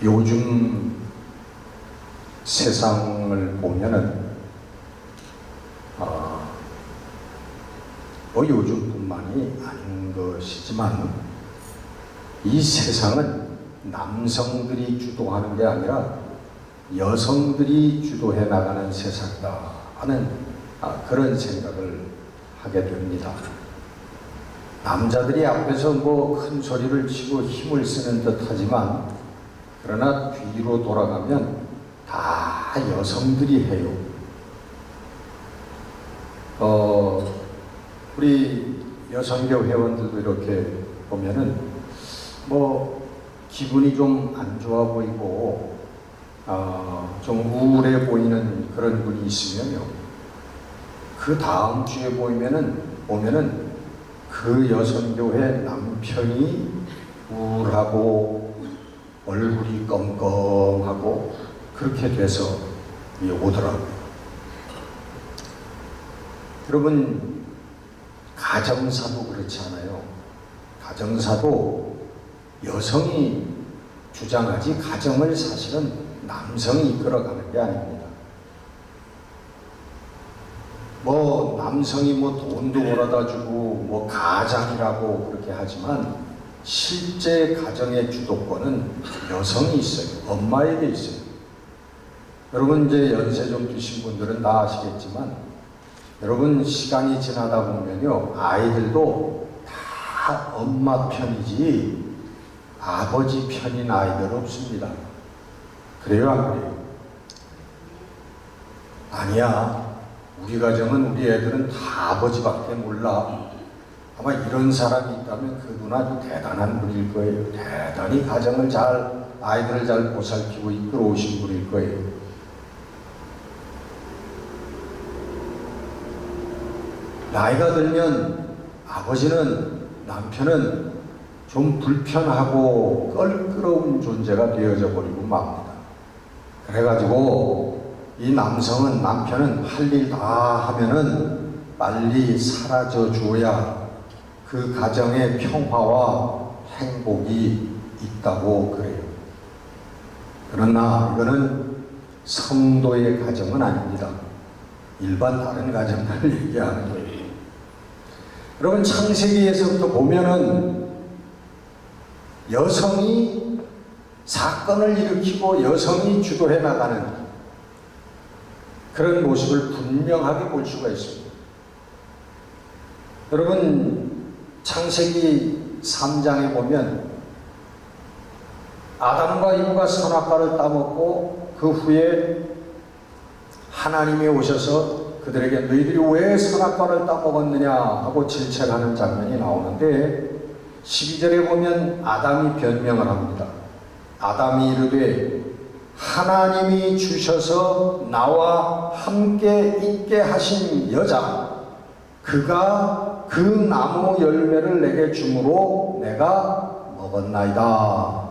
요즘 세상을 보면은 요즘뿐만이 아닌 것이지만 이 세상은 남성들이 주도하는 게 아니라 여성들이 주도해 나가는 세상이다 하는 그런 생각을 하게 됩니다. 남자들이 앞에서 큰 소리를 치고 힘을 쓰는 듯 하지만 그러나 뒤로 돌아가면 다 여성들이 해요. 우리 여성교 회원들도 이렇게 보면은 기분이 좀 안 좋아 보이고 좀 우울해 보이는 그런 분이 있으면요, 그 다음 주에 보면은 그 여성교회 남편이 우울하고 얼굴이 껌껌하고 그렇게 돼서 오더라고요. 여러분, 가정사도 그렇지 않아요? 가정사도 여성이 주장하지 가정을 사실은 남성이 이끌어가는 게 아닙니다. 남성이 돈도 벌어다 주고 가장이라고 그렇게 하지만 실제 가정의 주도권은 여성이 있어요. 엄마에게 있어요. 여러분, 이제 연세 좀 드신 분들은 다 아시겠지만, 여러분, 시간이 지나다 보면요, 아이들도 다 엄마 편이지 아버지 편인 아이들 없습니다. 그래요, 안 그래요? 아니야. 우리 가정은, 우리 애들은 다 아버지밖에 몰라. 아마 이런 사람이 있다면 그분 아주 대단한 분일 거예요. 대단히 가정을 아이들을 잘 보살피고 이끌어 오신 분일 거예요. 나이가 들면 아버지는, 남편은 좀 불편하고 껄끄러운 존재가 되어져 버리고 맙니다. 그래가지고 이 남편은 할 일 다 하면은 빨리 사라져 줘야 그 가정의 평화와 행복이 있다고 그래요. 그러나 이거는 성도의 가정은 아닙니다. 일반 다른 가정을 얘기하는 거예요. 여러분, 창세기에서부터 보면은 여성이 사건을 일으키고 여성이 주도해 나가는 그런 모습을 분명하게 볼 수가 있습니다. 여러분, 창세기 3장에 보면 아담과 이브가 선악과를 따먹고 그 후에 하나님이 오셔서 그들에게 너희들이 왜 선악과를 따먹었느냐 하고 질책하는 장면이 나오는데, 12절에 보면 아담이 변명을 합니다. 아담이 이르되 하나님이 주셔서 나와 함께 있게 하신 여자, 그가 그 나무 열매를 내게 주므로 내가 먹었나이다.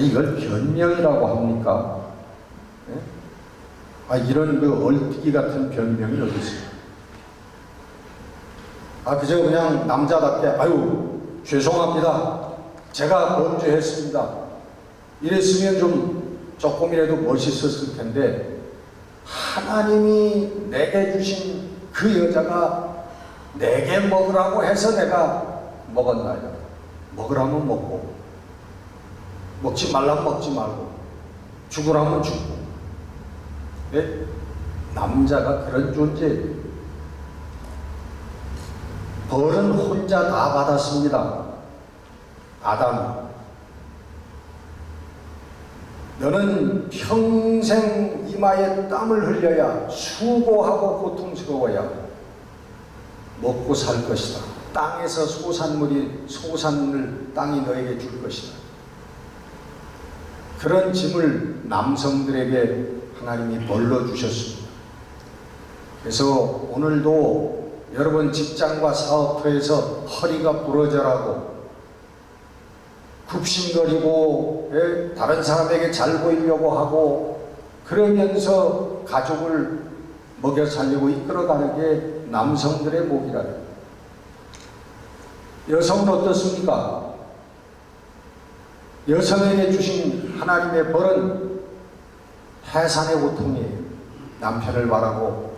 이걸 변명이라고 합니까? 이런 얼뜨기 같은 변명이 어디 있어요? 그저 그냥 남자답게 죄송합니다, 제가 범죄했습니다, 이랬으면 조금이라도 멋있었을 텐데, 하나님이 내게 주신 그 여자가 내게 먹으라고 해서 내가 먹었나이다. 먹으라면 먹고, 먹지 말라면 먹지 말고, 죽으라면 죽고. 남자가 그런 존재예요. 벌은 혼자 다 받았습니다. 아담이. 너는 평생 이마에 땀을 흘려야, 수고하고 고통스러워야 먹고 살 것이다. 땅에서 소산물 땅이 너에게 줄 것이다. 그런 짐을 남성들에게 하나님이 벌러 주셨습니다. 그래서 오늘도 여러분, 직장과 사업터에서 허리가 부러져라고 굽신거리고 다른 사람에게 잘 보이려고 하고 그러면서 가족을 먹여 살리고 이끌어가는 게 남성들의 목이라요. 여성은 어떻습니까? 여성에게 주신 하나님의 벌은 해산의 고통이에요. 남편을 바라고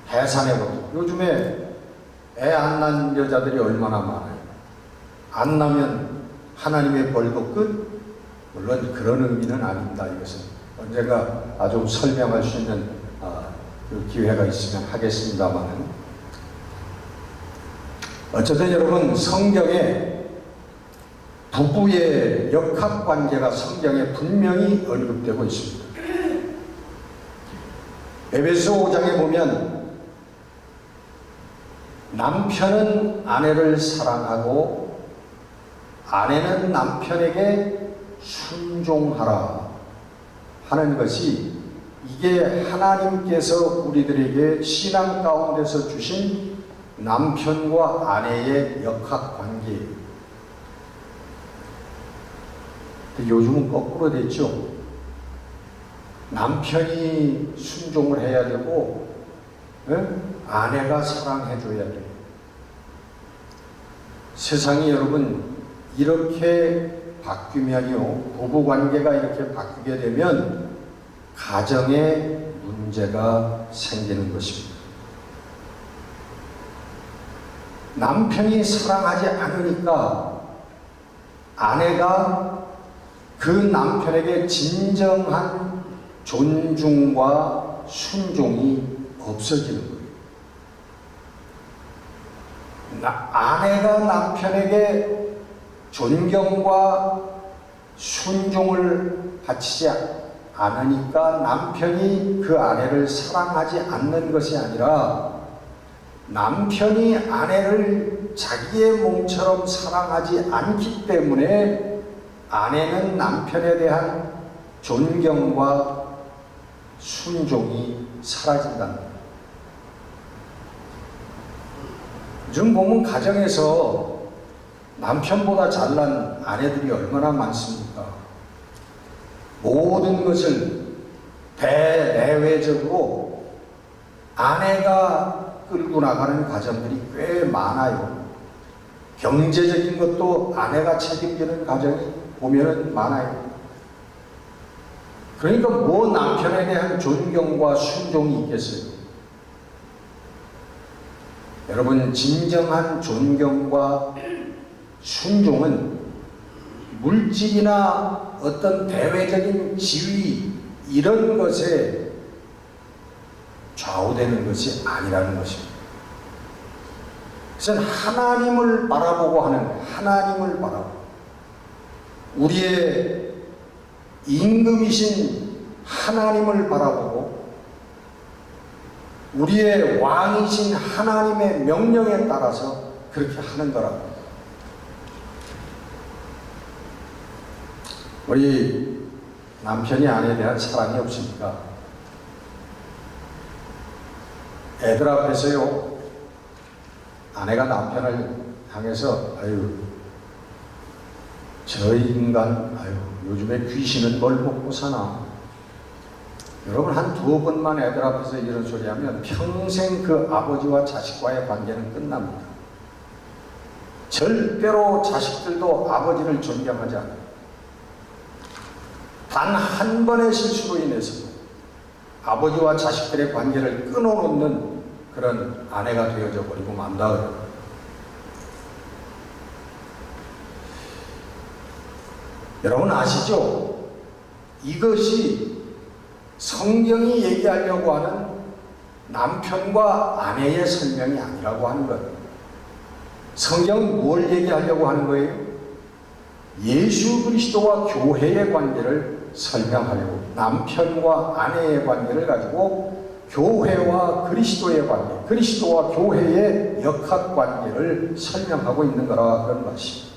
해산의 고통. 요즘에 애 안 낳은 여자들이 얼마나 많아요. 안 낳으면 하나님의 벌도 끝? 물론 그런 의미는 아닙니다. 이것은 언젠가 아주 설명할 수 있는 그 기회가 있으면 하겠습니다만, 어쨌든 여러분, 성경에 부부의 역학관계가 성경에 분명히 언급되고 있습니다. 에베소 5장에 보면 남편은 아내를 사랑하고 아내는 남편에게 순종하라 하는 것이, 이게 하나님께서 우리들에게 신앙 가운데서 주신 남편과 아내의 역학관계예요. 요즘은 거꾸로 됐죠. 남편이 순종을 해야 되고, 아내가 사랑해줘야 돼요. 세상이 여러분 이렇게 바뀌면요, 부부관계가 이렇게 바뀌게 되면 가정에 문제가 생기는 것입니다. 남편이 사랑하지 않으니까 아내가 그 남편에게 진정한 존중과 순종이 없어지는 거예요. 아내가 남편에게 존경과 순종을 바치지 않으니까 남편이 그 아내를 사랑하지 않는 것이 아니라, 남편이 아내를 자기의 몸처럼 사랑하지 않기 때문에 아내는 남편에 대한 존경과 순종이 사라진다는 거예요. 요즘 보면 가정에서 남편보다 잘난 아내들이 얼마나 많습니까? 모든 것을 대내외적으로 아내가 끌고 나가는 가정들이 꽤 많아요. 경제적인 것도 아내가 책임지는 가정이 보면은 많아요. 그러니까 뭐 남편에 대한 존경과 순종이 있겠어요? 여러분, 진정한 존경과 순종은 물질이나 어떤 대외적인 지위 이런 것에 좌우되는 것이 아니라는 것입니다. 그래서 하나님을 바라보고 하는 거예요. 하나님을 바라보고, 우리의 임금이신 하나님을 바라보고 우리의 왕이신 하나님의 명령에 따라서 그렇게 하는 거라고. 우리 남편이 아내에 대한 사랑이 없으니까 애들 앞에서요, 아내가 남편을 향해서 아유 저 인간, 아유 요즘에 귀신은 뭘 먹고 사나. 여러분, 한 두어 번만 애들 앞에서 이런 소리 하면 평생 그 아버지와 자식과의 관계는 끝납니다. 절대로 자식들도 아버지를 존경하지 않아요. 단 한 번의 실수로 인해서 아버지와 자식들의 관계를 끊어놓는 그런 아내가 되어져 버리고 만다. 여러분 아시죠? 이것이 성경이 얘기하려고 하는 남편과 아내의 설명이 아니라고 하는 거예요. 성경은 뭘 얘기하려고 하는 거예요? 예수 그리스도와 교회의 관계를 설명하려고, 남편과 아내의 관계를 가지고 교회와 그리스도의 관계, 그리스도와 교회의 역학관계를 설명하고 있는 거라 그런 것입니다.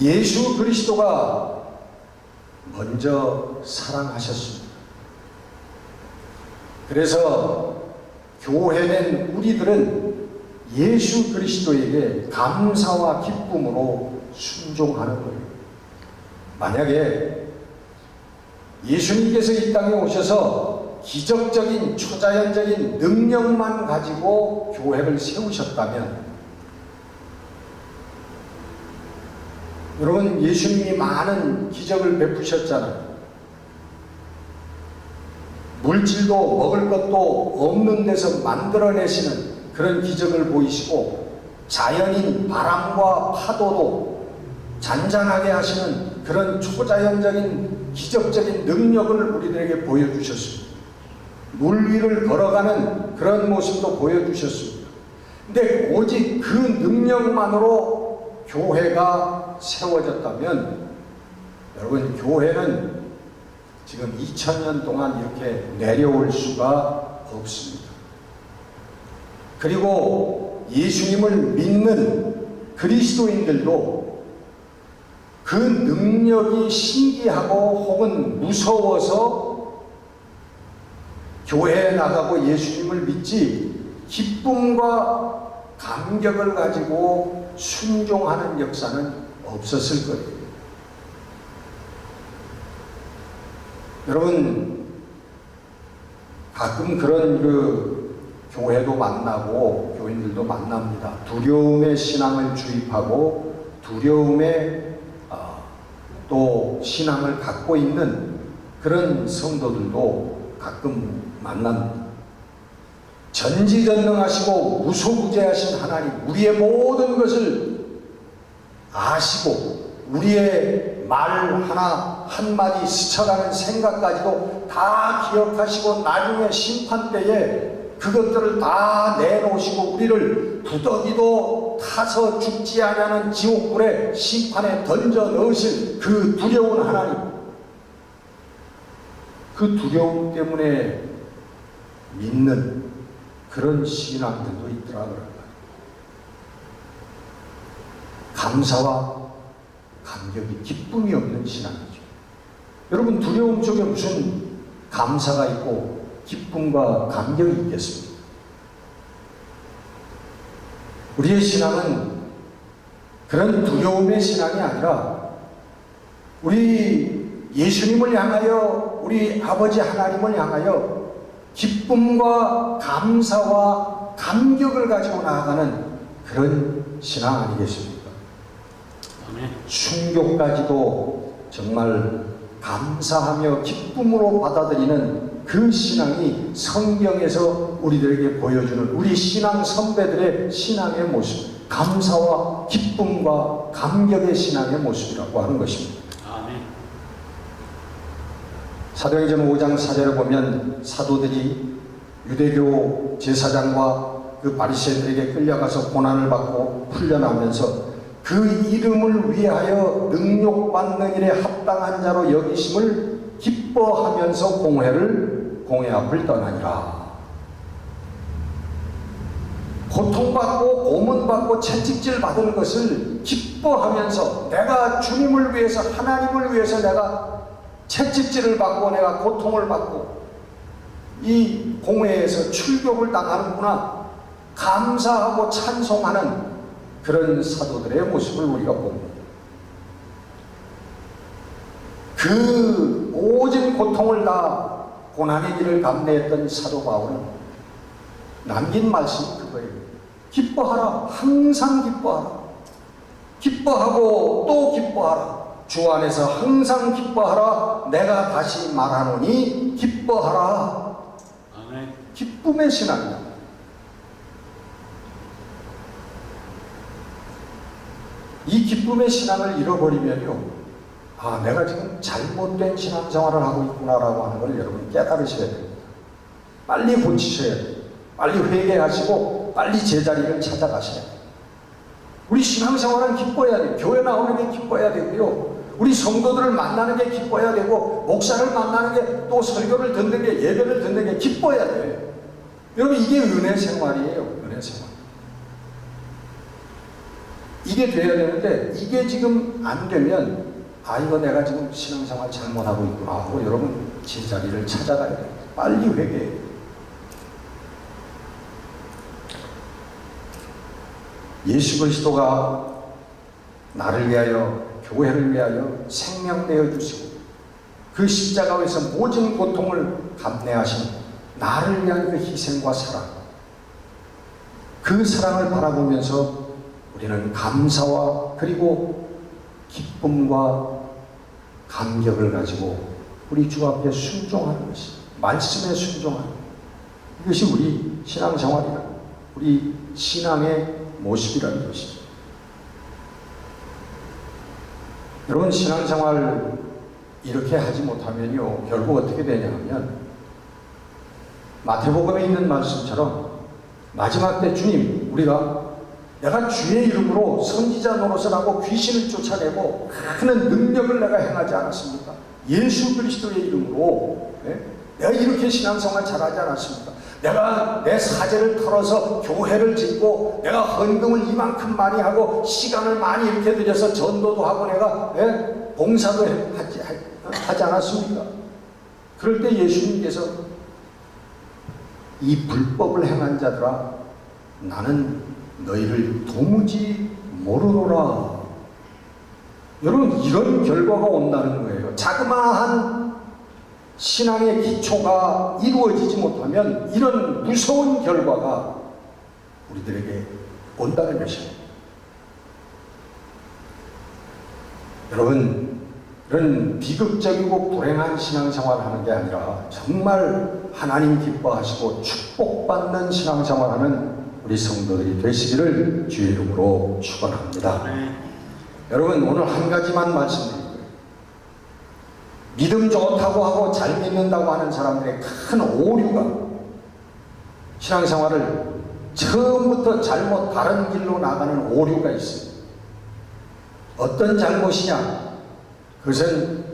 예수 그리스도가 먼저 사랑하셨습니다. 그래서 교회된 우리들은 예수 그리스도에게 감사와 기쁨으로 순종하는 거예요. 만약에 예수님께서 이 땅에 오셔서 기적적인 초자연적인 능력만 가지고 교회를 세우셨다면 여러분, 예수님이 많은 기적을 베푸셨잖아요. 물질도 먹을 것도 없는 데서 만들어내시는 그런 기적을 보이시고, 자연인 바람과 파도도 잔잔하게 하시는 그런 초자연적인 기적적인 능력을 우리들에게 보여주셨습니다. 물 위를 걸어가는 그런 모습도 보여주셨습니다. 근데 오직 그 능력만으로 교회가 세워졌다면, 여러분, 교회는 지금 2000년 동안 이렇게 내려올 수가 없습니다. 그리고 예수님을 믿는 그리스도인들도 그 능력이 신기하고 혹은 무서워서 교회에 나가고 예수님을 믿지, 기쁨과 감격을 가지고 순종하는 역사는 없었을 거예요. 여러분, 가끔 그런 교회도 만나고 교인들도 만납니다. 두려움의 신앙을 주입하고 두려움의 또 신앙을 갖고 있는 그런 성도들도 가끔 만납니다. 전지전능하시고 무소부재하신 하나님, 우리의 모든 것을 아시고 우리의 말 하나 한마디 스쳐가는 생각까지도 다 기억하시고 나중에 심판 때에 그것들을 다 내놓으시고 우리를 부더기도 타서 죽지 않는 지옥불에 심판에 던져 넣으실 그 두려운 하나님, 그 두려움 때문에 믿는 그런 신앙들도 있더라고요. 감사와 감격이, 기쁨이 없는 신앙이죠. 여러분, 두려움 속에 무슨 감사가 있고 기쁨과 감격이 있겠습니까? 우리의 신앙은 그런 두려움의 신앙이 아니라 우리 예수님을 향하여, 우리 아버지 하나님을 향하여 기쁨과 감사와 감격을 가지고 나아가는 그런 신앙 아니겠습니까? 순교까지도 정말 감사하며 기쁨으로 받아들이는 그 신앙이 성경에서 우리들에게 보여주는 우리 신앙 선배들의 신앙의 모습, 감사와 기쁨과 감격의 신앙의 모습이라고 하는 것입니다. 아멘. 사도행전 5장 4절을 보면 사도들이 유대교 제사장과 그 바리새인들에게 끌려가서 고난을 받고 풀려나면서 그 이름을 위하여 능욕받는 일에 합당한 자로 여기심을 기뻐하면서 공회 앞을 떠나니라. 고통받고 고문받고 채찍질 받은 것을 기뻐하면서, 내가 주님을 위해서, 하나님을 위해서 내가 채찍질을 받고 내가 고통을 받고 이 공회에서 출교를 당하는구나, 감사하고 찬송하는 그런 사도들의 모습을 우리가 봅니다. 그 오진 고통을 다 고난의 길을 감내했던 사도 바울은 남긴 말씀이 그거예요. 기뻐하라. 항상 기뻐하라. 기뻐하고 또 기뻐하라. 주 안에서 항상 기뻐하라. 내가 다시 말하노니 기뻐하라. 아멘. 기쁨의 신앙이다. 이 기쁨의 신앙을 잃어버리면요, 내가 지금 잘못된 신앙생활을 하고 있구나라고 하는 걸 여러분 깨달으셔야 됩니다. 빨리 고치셔야 돼요. 빨리 회개하시고 빨리 제자리를 찾아가셔야 돼요. 우리 신앙생활은 기뻐야 돼요. 교회 나오는 게 기뻐야 되고요, 우리 성도들을 만나는 게 기뻐야 되고, 목사를 만나는 게, 또 설교를 듣는 게, 예배를 듣는 게 기뻐야 돼요. 여러분, 이게 은혜 생활이에요. 은혜 생활. 이게 돼야 되는데, 이게 지금 안 되면 이거 내가 지금 신앙생활 잘못하고 있구나 하고 여러분 제자리를 찾아가야 돼요. 빨리 회개해요. 예수 그리스도가 나를 위하여, 교회를 위하여 생명 내어주시고 그 십자가에서 모든 고통을 감내하신 나를 위한 그 희생과 사랑, 그 사랑을 바라보면서 우리는 감사와 그리고 기쁨과 감격을 가지고 우리 주 앞에 순종하는 것이, 말씀에 순종하는 이것이 우리 신앙생활이라, 우리 신앙의 모습이라는 것이죠. 여러분, 신앙생활 이렇게 하지 못하면요, 결국 어떻게 되냐 하면 마태복음에 있는 말씀처럼 마지막 때 주님, 내가 주의 이름으로 선지자 노릇을 하고 귀신을 쫓아내고 많은 능력을 내가 행하지 않았습니까? 예수 그리스도의 이름으로 내가 이렇게 신앙생활 잘하지 않았습니까? 내가 내 사제를 털어서 교회를 짓고 내가 헌금을 이만큼 많이 하고 시간을 많이 이렇게 들여서 전도도 하고 내가 봉사도 하지 않았습니까? 그럴 때 예수님께서 이 불법을 행한 자들아, 나는 너희를 도무지 모르노라. 여러분, 이런 결과가 온다는 거예요. 자그마한 신앙의 기초가 이루어지지 못하면 이런 무서운 결과가 우리들에게 온다는 것입니다. 여러분, 이런 비극적이고 불행한 신앙생활을 하는 게 아니라 정말 하나님 기뻐하시고 축복받는 신앙생활하는 우리 성도들이 되시기를 주의 이름으로 축원합니다. 여러분, 오늘 한 가지만 말씀드립니다. 믿음 좋다고 하고 잘 믿는다고 하는 사람들의 큰 오류가, 신앙생활을 처음부터 다른 길로 나가는 오류가 있습니다. 어떤 잘못이냐? 그것은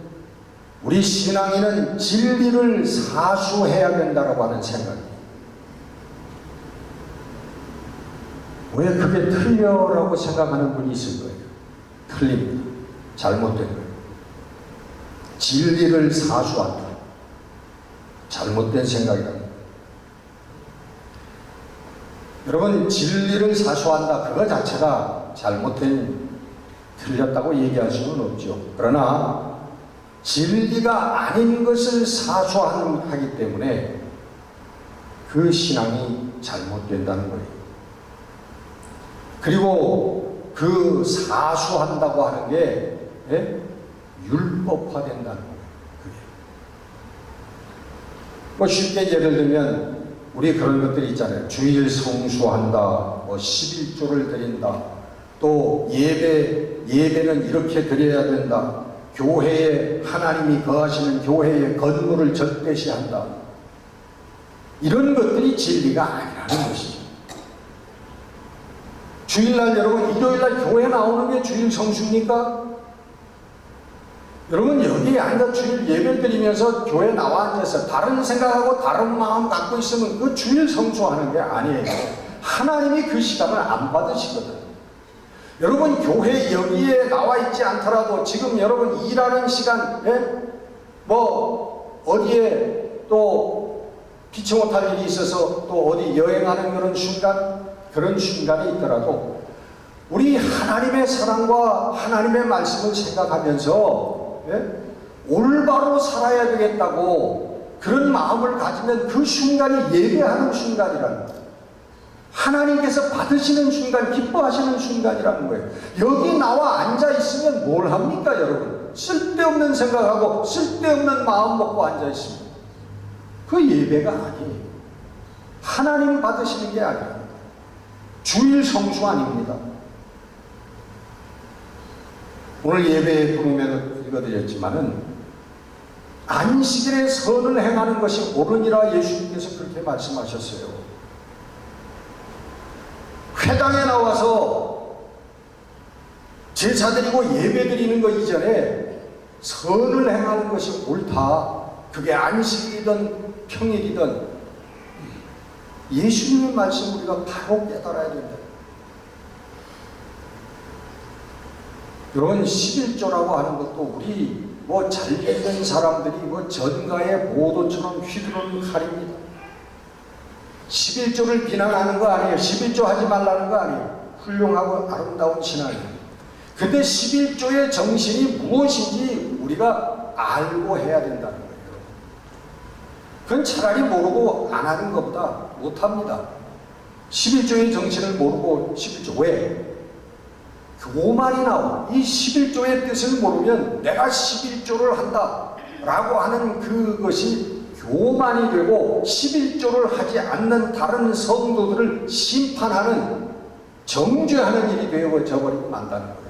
우리 신앙인은 진리를 사수해야 된다고 하는 생각이에요. 왜 그게 틀려라고 생각하는 분이 있을 거예요. 틀립니다. 잘못된 거예요. 진리를 사수한다. 잘못된 생각이랍니다. 여러분, 진리를 사수한다, 그거 자체가 틀렸다고 얘기할 수는 없죠. 그러나 진리가 아닌 것을 사수하기 때문에 그 신앙이 잘못된다는 거예요. 그리고 그 사수한다고 하는 게 율법화된다는 거예요. 그게. 쉽게 예를 들면 우리 그런 것들이 있잖아요. 주일 성수한다, 11조를 드린다, 또 예배는 이렇게 드려야 된다, 교회에 하나님이 거하시는 교회의 건물을 절대시한다. 이런 것들이 진리가 아니라는 것이죠. 주일날, 여러분, 일요일날 교회 나오는 게 주일 성수입니까? 여러분, 여기에 앉아 주일 예배 드리면서 교회 나와 앉아서 다른 생각하고 다른 마음 갖고 있으면 그 주일 성수하는 게 아니에요. 하나님이 그 시간을 안 받으시거든. 여러분, 교회 여기에 나와 있지 않더라도 지금 여러분 일하는 시간, 어디에 또 피치 못할 일이 있어서 또 어디 여행하는 그런 순간이 있더라도 우리 하나님의 사랑과 하나님의 말씀을 생각하면서 올바로 살아야 되겠다고 그런 마음을 가지면 그 순간이 예배하는 순간이라는 거예요. 하나님께서 받으시는 순간, 기뻐하시는 순간이라는 거예요. 여기 나와 앉아 있으면 뭘 합니까, 여러분? 쓸데없는 생각하고 쓸데없는 마음 먹고 앉아 있습니다. 그 예배가 아니에요. 하나님 받으시는 게 아니에요. 주일 성수 아닙니다. 오늘 예배의 부름에도 읽어드렸지만은 안식일에 선을 행하는 것이 옳으니라 예수님께서 그렇게 말씀하셨어요. 회당에 나와서 제사 드리고 예배 드리는 것 이전에 선을 행하는 것이 옳다. 그게 안식일이든 평일이든 예수님의 말씀 우리가 바로 깨달아야 된다. 이런 11조라고 하는 것도 우리 잘 믿는 사람들이 전가의 보도처럼 휘두르는 칼입니다. 11조를 비난하는 거 아니에요. 11조 하지 말라는 거 아니에요. 훌륭하고 아름다운 신앙이에요. 근데 11조의 정신이 무엇인지 우리가 알고 해야 된다는 거예요. 그건 차라리 모르고 안 하는 것보다 못합니다. 11조의 정신을 모르고 11조. 왜? 교만이 나와. 이 11조의 뜻을 모르면 내가 11조를 한다 라고 하는 그것이 교만이 되고 11조를 하지 않는 다른 성도들을 심판하는 정죄하는 일이 되어져 버리고 만다는 거예요.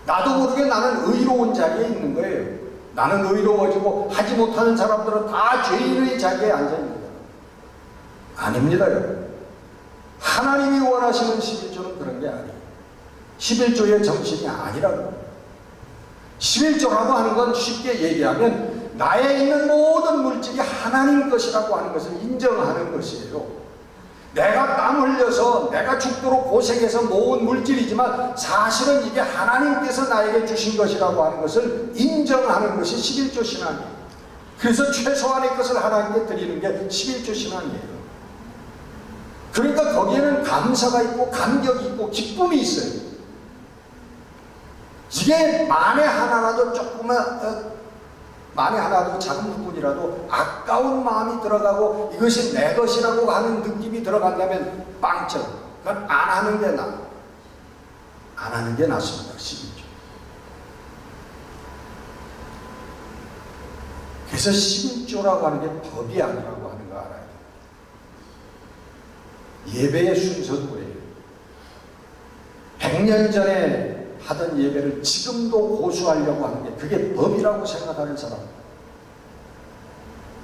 나도 모르게 나는 의로운 자리에 있는 거예요. 나는 의로워지고 하지 못하는 사람들은 다 죄인의 자리에 앉아 있는 거예요. 아닙니다, 여러분. 하나님이 원하시는 11조는 그런 게 아니에요. 11조의 정신이 아니라고. 11조라고 하는 건 쉽게 얘기하면 나에 있는 모든 물질이 하나님 것이라고 하는 것을 인정하는 것이에요. 내가 땀 흘려서 내가 죽도록 고생해서 모은 물질이지만 사실은 이게 하나님께서 나에게 주신 것이라고 하는 것을 인정하는 것이 11조 신앙이에요. 그래서 최소한의 것을 하나님께 드리는 게 11조 신앙이에요. 그러니까 거기에는 감사가 있고 감격이 있고 기쁨이 있어요. 이게 만에 하나라도 만에 하나라도 작은 부분이라도 아까운 마음이 들어가고 이것이 내 것이라고 하는 느낌이 들어간다면 빵점. 그건 안 하는 게 나아. 안 하는 게 낫습니다. 11조. 그래서 11조라고 하는 게 법이 아니라고 하는 거 알아요. 예배의 순서도 그래요. 100년 전에 하던 예배를 지금도 고수하려고 하는 게 그게 법이라고 생각하는 사람,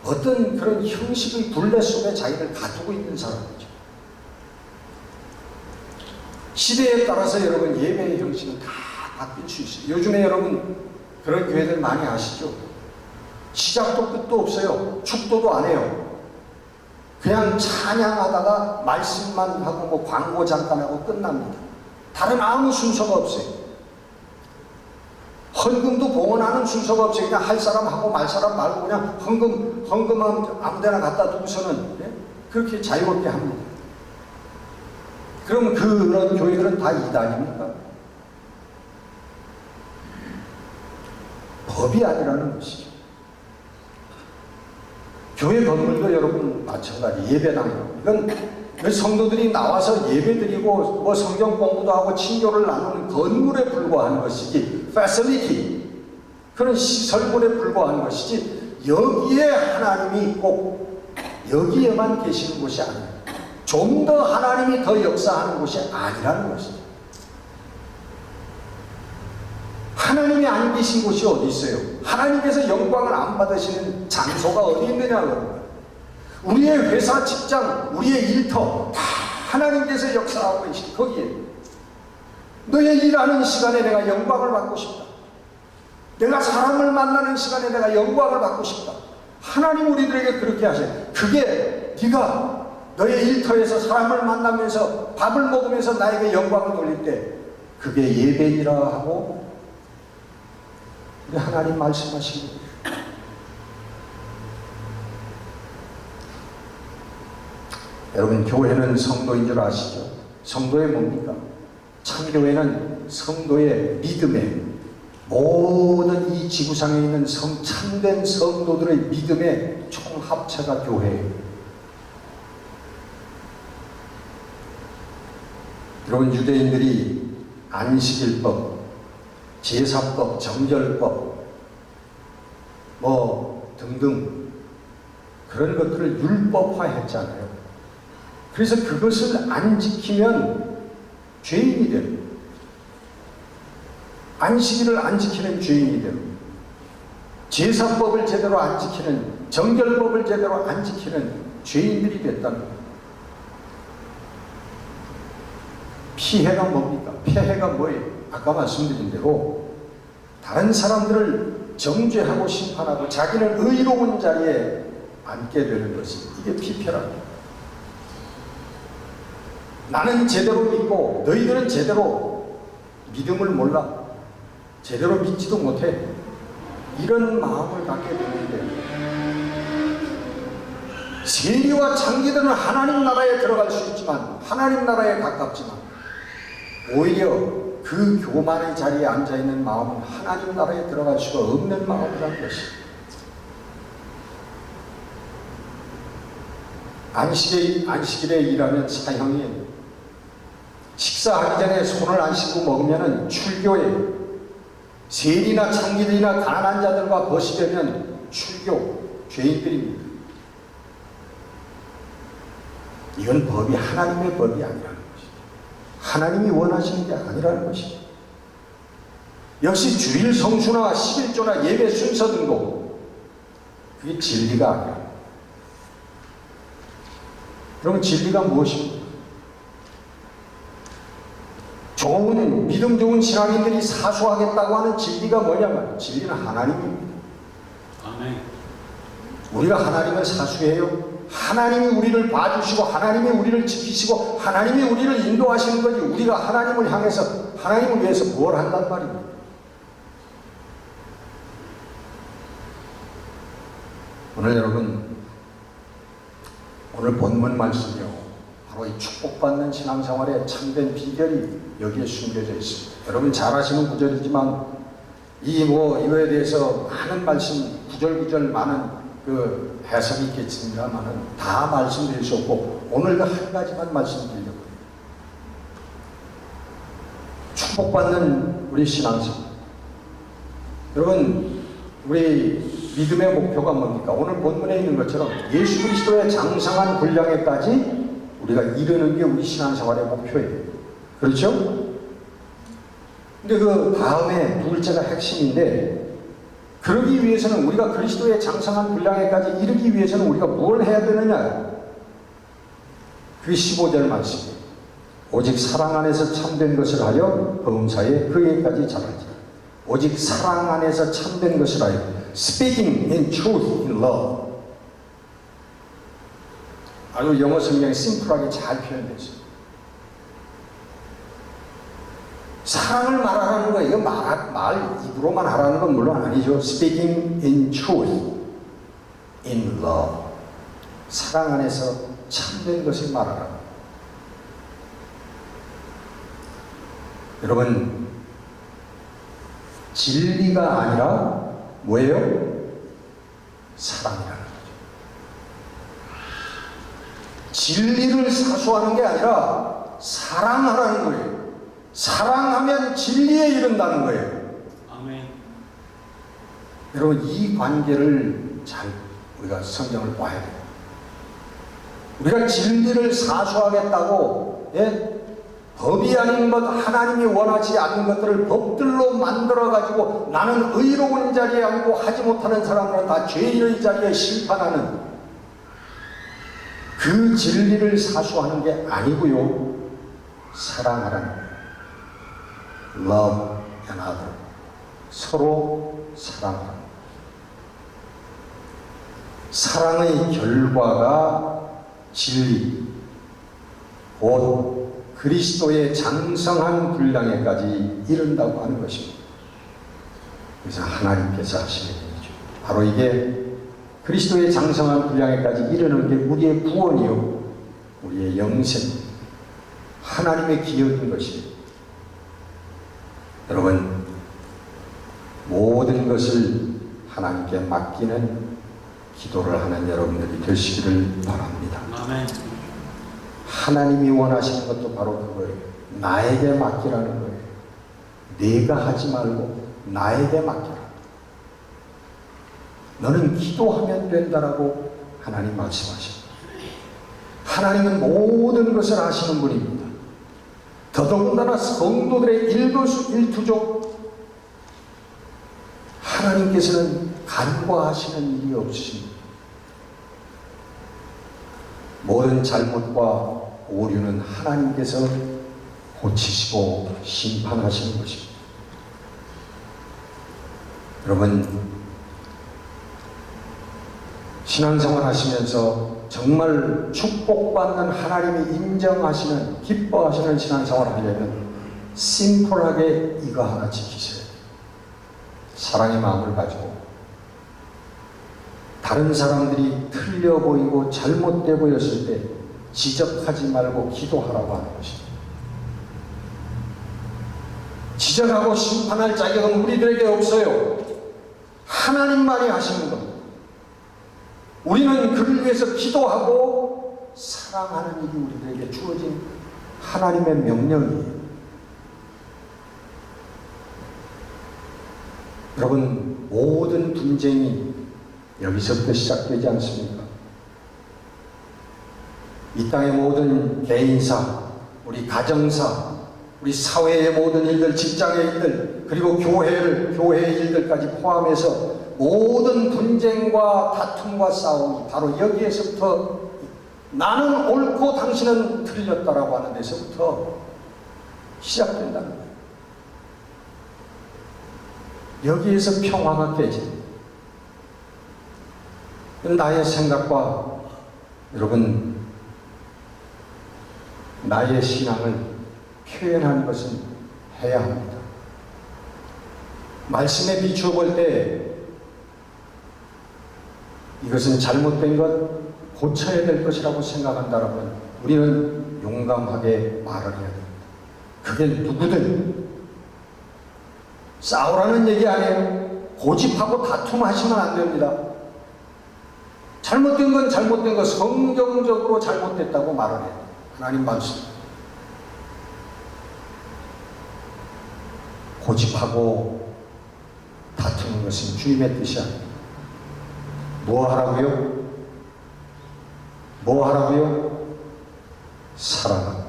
어떤 그런 형식의 둘레 속에 자기를 가두고 있는 사람이죠. 시대에 따라서 여러분 예배의 형식은 다 바뀔 수 있어요. 요즘에 여러분 그런 교회들 많이 아시죠? 시작도 끝도 없어요. 축도도 안 해요. 그냥 찬양하다가 말씀만 하고 뭐 광고 잠깐 하고 끝납니다. 다른 아무 순서가 없어요. 헌금도 봉헌하는 순서가 없어요. 그냥 할 사람 하고 말 사람 말고 그냥 헌금은 아무데나 갖다 두고서는 그렇게 자유롭게 합니다. 그럼 그런 교회들은 다 이단입니까? 법이 아니라는 것이죠. 교회 건물도 여러분 마찬가지. 예배당, 이건 성도들이 나와서 예배드리고 뭐 성경 공부도 하고 친교를 나누는 건물에 불과한 것이지, 패밀리티, 그런 시설물에 불과한 것이지, 여기에 하나님이 꼭 여기에만 계시는 곳이 아니에요. 좀 더 하나님이 더 역사하는 곳이 아니라는 것이죠. 하나님이 안 계신 곳이 어디 있어요? 하나님께서 영광을 안 받으시는 장소가 어디 있느냐고. 우리의 회사, 직장, 우리의 일터 다 하나님께서 역사하고 계신 거기에 너의 일하는 시간에 내가 영광을 받고 싶다. 내가 사람을 만나는 시간에 내가 영광을 받고 싶다. 하나님 우리들에게 그렇게 하셔요. 그게 네가 너의 일터에서 사람을 만나면서 밥을 먹으면서 나에게 영광을 돌릴 때 그게 예배니라 하고 우리 하나님 말씀하신 거예요. 여러분, 교회는 성도인 줄 아시죠? 성도의 뭡니까? 참교회는 성도의 믿음에, 모든 이 지구상에 있는 참된 성도들의 믿음의 총합체가 교회예요. 여러분, 유대인들이 안식일법, 제사법, 정결법 뭐 등등 그런 것들을 율법화했잖아요. 그래서 그것을 안 지키면 죄인이 돼요. 안식일을 안 지키는 죄인이 돼요. 제사법을 제대로 안 지키는, 정결법을 제대로 안 지키는 죄인들이 됐다는 거예요. 피해가 뭡니까? 폐해가 뭐예요? 아까 말씀드린 대로 다른 사람들을 정죄하고 심판하고 자기는 의로운 자리에 앉게 되는 것이, 이게 피폐랍니다. 나는 제대로 믿고 너희들은 제대로 믿음을 몰라, 제대로 믿지도 못해, 이런 마음을 갖게 되는데, 세리와 창기들은 하나님 나라에 들어갈 수 있지만, 하나님 나라에 가깝지만, 오히려 그 교만의 자리에 앉아있는 마음은 하나님 나라에 들어갈 수가 없는 마음이라는 것입니다. 안식일에 일하면 사형이에요. 식사하기 전에 손을 안 씻고 먹으면 출교예요. 세리나 창기들이나 가난한 자들과 거시되면 출교, 죄인들입니다. 이건 법이 하나님의 법이 아니라는 것이죠. 하나님이 원하시는 게 아니라는 것이죠. 역시 주일 성수나 11조나 예배 순서 등도 그게 진리가 아니라. 그러면 진리가 무엇입니까? 좋은 믿음 좋은 신앙인들이 사수하겠다고 하는 진리가 뭐냐면 진리는 하나님입니다. 아멘. 우리가 하나님을 사수해요. 하나님이 우리를 봐주시고 하나님이 우리를 지키시고 하나님이 우리를 인도하시는 거지 우리가 하나님을 향해서 하나님을 위해서 뭘 한단 말입니다. 오늘 여러분 오늘 본문 말씀이요 바로 이 축복받는 신앙생활의 참된 비결이 여기에 숨겨져 있습니다. 여러분 잘 아시는 구절이지만 이거에 대해서 많은 말씀 구절구절 많은 그 해석이 있겠습니다만은 다 말씀드릴 수 없고 오늘 그 한 가지만 말씀드리려고 해요. 축복받는 우리 신앙생활. 여러분 우리 믿음의 목표가 뭡니까? 오늘 본문에 있는 것처럼 예수 그리스도의 장성한 분량에까지 우리가 이르는 게 우리 신앙생활의 목표예요. 그렇죠? 근데 그 다음에 둘째가 핵심인데 그러기 위해서는 우리가 그리스도의 장성한 분량에까지 이르기 위해서는 우리가 뭘 해야 되느냐? 그게 15절 말씀이에요. 오직 사랑 안에서 참된 것을 하여 범사에 그에까지 자라지. 오직 사랑 안에서 참된 것을 하여 Speaking in truth, in love. 아주 영어 성경에 심플하게 잘 표현됐어요. 사랑을 말하라는 거예요. 이거 말 입으로만 하라는 건 물론 아니죠. Speaking in truth, in love. 사랑 안에서 참된 것을 말하라. 여러분, 진리가 아니라 뭐예요? 사랑이라는 거죠. 진리를 사수하는 게 아니라 사랑하라는 거예요. 사랑하면 진리에 이른다는 거예요. 아멘. 여러분 이 관계를 잘 우리가 성경을 봐야 돼요. 우리가 진리를 사수하겠다고 법이 아닌 것 하나님이 원하지 않는 것들을 법들로 만들어 가지고 나는 의로운 자리에 앉고 하지 못하는 사람들은 다 죄인의 자리에 심판하는 그 진리를 사수하는 게 아니고요. 사랑하라는 거예요. Love another. 서로 사랑하라. 사랑의 결과가 진리, 곧 그리스도의 장성한 분량에까지 이른다고 하는 것입니다. 그래서 하나님께서 하시는 일이죠. 바로 이게 그리스도의 장성한 분량에까지 이르는 게 우리의 구원이요, 우리의 영생, 하나님의 기업인 것입니다. 여러분, 모든 것을 하나님께 맡기는 기도를 하는 여러분들이 되시기를 바랍니다. 아멘. 하나님이 원하시는 것도 바로 그거예요. 나에게 맡기라는 거예요. 네가 하지 말고 나에게 맡겨라. 너는 기도하면 된다라고 하나님 말씀하십니다. 하나님은 모든 것을 아시는 분입니다. 더더군다나 성도들의 일거수일투족 하나님께서는 간과하시는 일이 없으십니다. 모든 잘못과 오류는 하나님께서 고치시고 심판하시는 것입니다. 여러분, 신앙생활 하시면서 정말 축복받는 하나님이 인정하시는, 기뻐하시는 신앙생활 하려면 심플하게 이거 하나 지키세요. 사랑의 마음을 가지고 다른 사람들이 틀려 보이고 잘못돼 보였을 때 지적하지 말고 기도하라고 하는 것입니다. 지적하고 심판할 자격은 우리들에게 없어요. 하나님만이 하시는 겁니다. 우리는 그를 위해서 기도하고 사랑하는 일이 우리들에게 주어진 하나님의 명령이에요. 여러분, 모든 분쟁이 여기서부터 시작되지 않습니까? 이 땅의 모든 개인사, 우리 가정사, 우리 사회의 모든 일들, 직장의 일들, 그리고 교회의 일들까지 포함해서 모든 분쟁과 다툼과 싸움이 바로 여기에서부터 나는 옳고 당신은 틀렸다라고 하는 데서부터 시작된다는 거예요. 여기에서 평화가 깨집니다. 나의 생각과 여러분 나의 신앙을 표현하는 것은 해야 합니다. 말씀에 비추어 볼 때 이것은 잘못된 것, 고쳐야 될 것이라고 생각한다면 우리는 용감하게 말을 해야 됩니다. 그게 누구든 싸우라는 얘기 아니에요. 고집하고 다툼하시면 안 됩니다. 잘못된 건 잘못된 거, 성경적으로 잘못됐다고 말을 해요. 하나님 말씀. 고집하고 다투는 것은 주님의 뜻이 아닙니다. 뭐 하라고요? 뭐 하라고요? 사랑하고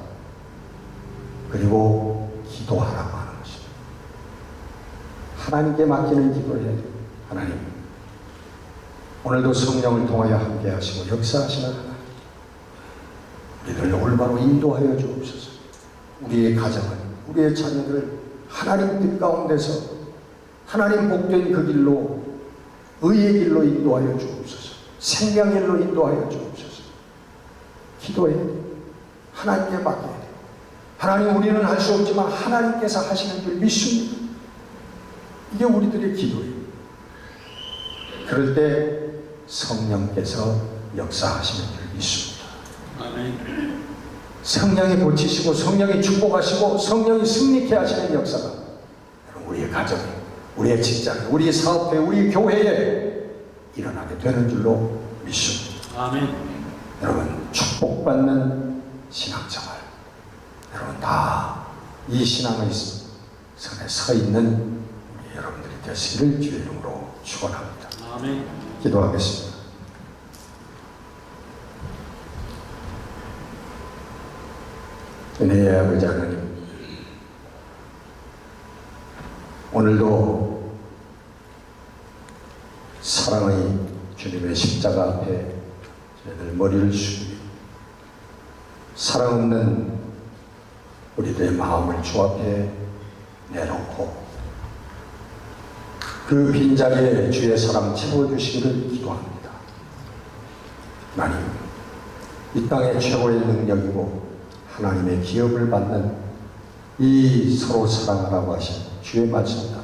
그리고 기도하라고 하는 것입니다. 하나님께 맡기는 기도를 해야 돼요. 하나님, 오늘도 성령을 통하여 함께 하시고 역사하시는 하나님, 우리를 올바로 인도하여 주옵소서. 우리의 가정을, 우리의 자녀들을 하나님 뜻 가운데서 하나님 복된 그 길로, 의의 길로 인도하여 주옵소서. 생명의 길로 인도하여 주옵소서. 기도해야 돼요. 하나님께 맡겨야 돼요. 하나님, 우리는 할 수 없지만 하나님께서 하시는 줄 믿습니다. 이게 우리들의 기도예요. 그럴 때 성령께서 역사하시는 줄 믿습니다. 아멘. 성령이 고치시고 성령이 축복하시고 성령이 승리케 하시는 역사가 우리의 가정에, 우리의 직장에, 우리의 사업에, 우리 교회에 일어나게 되는 줄로 믿습니다. 아멘. 여러분, 축복받는 신앙생활, 여러분 다 이 신앙의 선에 서 있는 우리 여러분들이 되시기를 주의 이름으로 축원합니다. 아멘. 기도하겠습니다. 은혜의 아버지 하나님, 오늘도 사랑의 주님의 십자가 앞에 저희들 머리를 숙이고 사랑 없는 우리들의 마음을 주 앞에 내놓고 그 빈자리에 주의 사랑 채워주시기를 기도합니다. 하나님, 이 땅의 최고의 능력이고 하나님의 기업을 받는 이 서로 사랑하라고 하신 주의 말씀 따라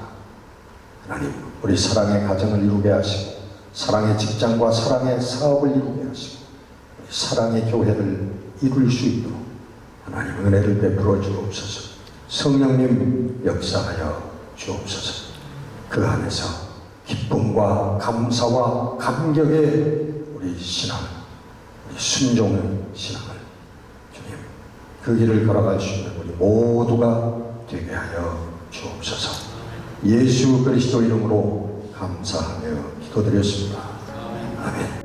하나님, 우리 사랑의 가정을 이루게 하시고 사랑의 직장과 사랑의 사업을 이루게 하시고 우리 사랑의 교회를 이룰 수 있도록 하나님 은혜를 베풀어 주옵소서. 성령님 역사하여 주옵소서. 그 안에서 기쁨과 감사와 감격의 우리 신앙, 우리 순종의 신앙을 주님 그 길을 걸어갈 수 있는 우리 모두가 되게 하여 주옵소서. 예수 그리스도 이름으로 감사하며 기도드렸습니다. 아멘.